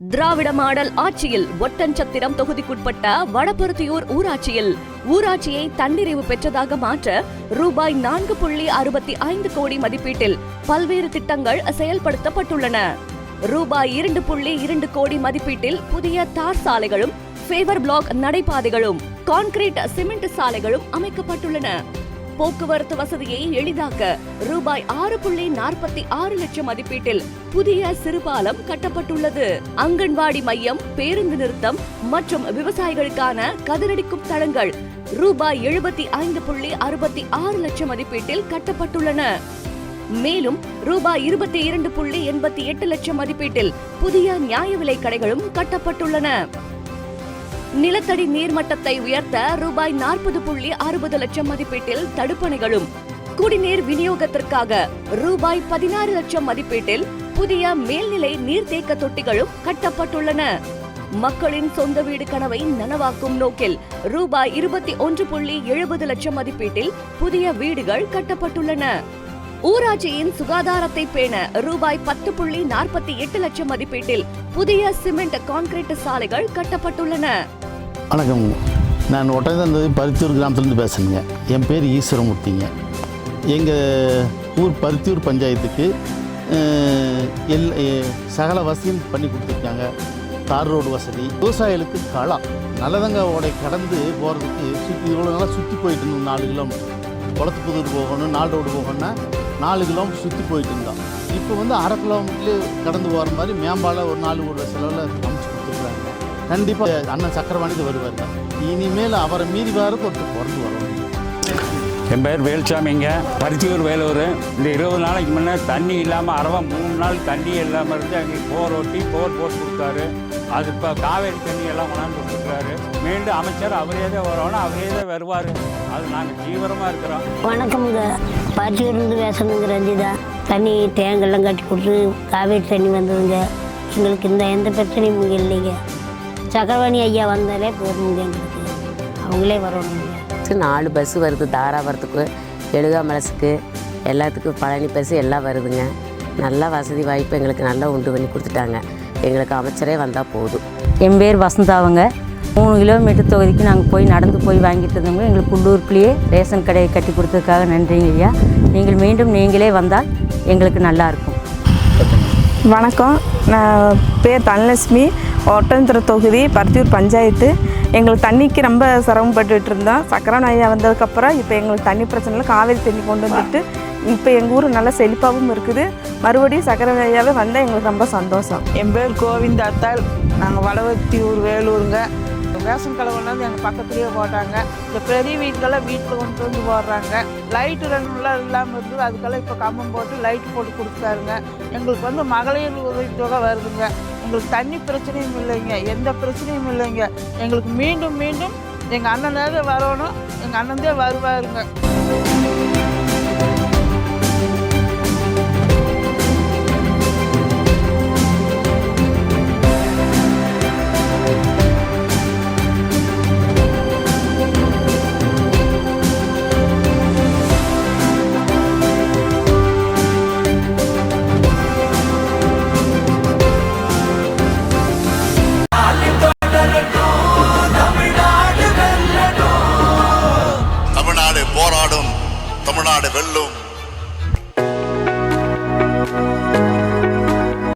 திராவிட model ஆட்சியில் ஒட்டன்சத்திரம் தொகுதிக்குட்பட்ட வடபருத்தியூர் ஊராட்சியை தன்னிறைவு பெற்றதாக மாற்ற ரூபாய் 4.65 கோடி மதிப்பீட்டில் பல்வேறு திட்டங்கள் செயல்படுத்தப்பட்டுள்ளன. ரூபாய் 2.2 கோடி மதிப்பீட்டில் புதிய தார் சாலைகளும், ஃபேவர் பிளாக் நடைபாதைகளும், கான்கிரீட் சிமெண்ட் சாலைகளும் அமைக்கப்பட்டுள்ளன. போக்குவரத்து வசதியை எளிதாக்க ரூபாய் 6.46 லட்சம் மதிப்பீட்டில் புதிய சிறுபாலம் கட்டப்பட்டுள்ளது. அங்கன்வாடி மையம், பேருந்து நிறுத்தம் மற்றும் விவசாயிகளுக்கான கதிரடிக்கும் தளங்கள் ரூபாய் 75.66 லட்சம் மதிப்பீட்டில் கட்டப்பட்டுள்ளன. மேலும் ரூபாய் 22.88 லட்சம் மதிப்பீட்டில் புதிய நியாய விலை கடைகளும் கட்டப்பட்டுள்ளன. நிலத்தடி நீர்மட்டத்தை உயர்த்த ரூபாய் 40.60 லட்சம் மதிப்பீட்டில் தடுப்பணைகளும், குடிநீர் விநியோகத்திற்காக ரூபாய் 16 லட்சம் மதிப்பீட்டில் புதிய மேல்நிலை நீர்த்தேக்க தொட்டிகளும் கட்டப்பட்டுள்ளன. மக்களின் சொந்த வீடு கனவை நனவாக்கும் நோக்கில் ரூபாய் 21.70 லட்சம் மதிப்பீட்டில் புதிய வீடுகள் கட்டப்பட்டுள்ளன. ஊராட்சியின் சுகாதாரத்தை பேண ரூபாய் 10.48 லட்சம் மதிப்பீட்டில் புதிய சிமெண்ட், கான்கிரீட் சாலைகள் கட்டப்பட்டுள்ளன. வணக்கம், நான் ஒட்டஞ்சத்திரம் பருத்தியூர் கிராமத்துலேருந்து பேசுகிறேங்க. என் பேர் ஈஸ்வரமூர்த்திங்க. எங்கள் ஊர் பருத்தியூர் பஞ்சாயத்துக்கு சகல வசதியும் பண்ணி கொடுத்துருக்காங்க. தார் ரோடு வசதி, விவசாயிகளுக்கு களம், நல்லதங்க ஓடை கடந்து போகிறதுக்கு இவ்வளோ நாளாக சுற்றி போயிட்டு இருந்தோம். 4 கிலோமீட்டர் குளத்துப்புதூர் போகணும், 4 ரோடு போகணும்னா 4 கிலோமீட்டர் சுற்றி போயிட்டு இருந்தோம். இப்போ வந்து 1/2 கிலோமீட்டர்லேயே கடந்து போகிற மாதிரி மேம்பாலம் ஒரு 4 கோடி செலவில் அமைச்சு கொடுத்துருக்குறாங்க. கண்டிப்பாக அண்ணன் சக்கரவாணிக்கு வருவாங்க. இனிமேல் அவரை மீறி வரது ஒருத்தர் பிறந்து வரணும். என் பேர் வேல்சாமிங்க, பருத்தியூர் வேலூர். இந்த 20 நாளைக்கு முன்னே தண்ணி இல்லாமல் 3 நாள் தண்ணி இல்லாமல் இருந்து அங்கே போர் போட்டு கொடுத்தாரு. அது இப்போ காவேரி தண்ணி எல்லாம் கொண்டாந்து கொடுத்துருக்காரு. மீண்டும் அமைச்சர் அவரே தான் வரணும், அவரே தான் வருவார். அது நாங்கள் தீவிரமாக இருக்கிறோம். வணக்கம்ங்க, பருத்தியூர்லேருந்து பேசணுங்க ரஞ்சிதா. தண்ணி டேங்கெல்லாம் கட்டி கொடுத்து காவேரி தண்ணி வந்ததுங்க. எங்களுக்கு எந்த பிரச்சனையும் இங்கே இல்லைங்க. சக்கரவாணி ஐயா வந்தாலே போதுங்க, எங்களுக்கு அவங்களே வரணுங்க. 4 பஸ்ஸு வருது, தாராபுரத்துக்கு, எழுகாமலசுக்கு, எல்லாத்துக்கும் பழனி பஸ்ஸு எல்லாம் வருதுங்க. நல்லா வசதி வாய்ப்பு எங்களுக்கு நல்லா உண்டு பண்ணி கொடுத்துட்டாங்க. எங்களுக்கு அமைச்சரே வந்தால் போதும். என் பேர் வசந்தாவங்க. 3 கிலோமீட்டர் தொகுதிக்கு நாங்கள் போய் நடந்து போய் வாங்கிட்டு இருந்தோங்க. எங்களுக்கு உள்ளூருக்குள்ளேயே ரேஷன் கடையை கட்டி கொடுத்ததுக்காக நன்றிங்க ஐயா. நீங்கள் மீண்டும் நீங்களே வந்தால் எங்களுக்கு நல்லாயிருக்கும். வணக்கம், நான் பேர் தனலட்சுமி, ஒட்டஞ்சத்திரம் தொகுதி, பருத்தியூர் பஞ்சாயத்து. எங்களுக்கு தண்ணிக்கு ரொம்ப சிரமப்பட்டுட்டு இருந்தோம். சக்கரவாணி ஐயா வந்ததுக்கப்புறம் இப்போ எங்களுக்கு தண்ணி பிரச்சனை இல்லை. காவேரி தண்ணி கொண்டு வந்துட்டு இப்போ எங்கள் ஊர் நல்லா செழிப்பாகவும் இருக்குது. மறுபடியும் சக்கரவாணி ஐயாவே வந்தால் எங்களுக்கு ரொம்ப சந்தோஷம். என் பேர் கோவிந்தாத்தாள், நாங்கள் வடபருத்தியூர் வேலூருங்க. ரேஷன் கடை கொண்டு வந்து எங்கள் பக்கத்துலேயே போட்டாங்க. இந்த பெரிய வீட்டுக்கெல்லாம் வீட்டில் கொண்டு வந்து போடுறாங்க. லைட்டு 2 நாள் இல்லாமல் இருந்தது, அதுக்கெல்லாம் இப்போ கம்பம் போட்டு லைட்டு போட்டு கொடுத்தாருங்க. எங்களுக்கு வந்து மகளிர் உதவித்தொகை வருதுங்க. எங்களுக்கு தண்ணி பிரச்சனையும் இல்லைங்க, எந்த பிரச்சனையும் இல்லைங்க. எங்களுக்கு மீண்டும் எங்கள் அண்ணன் தான் வரணும், எங்கள் அண்ணன் தான் வருவாருங்க.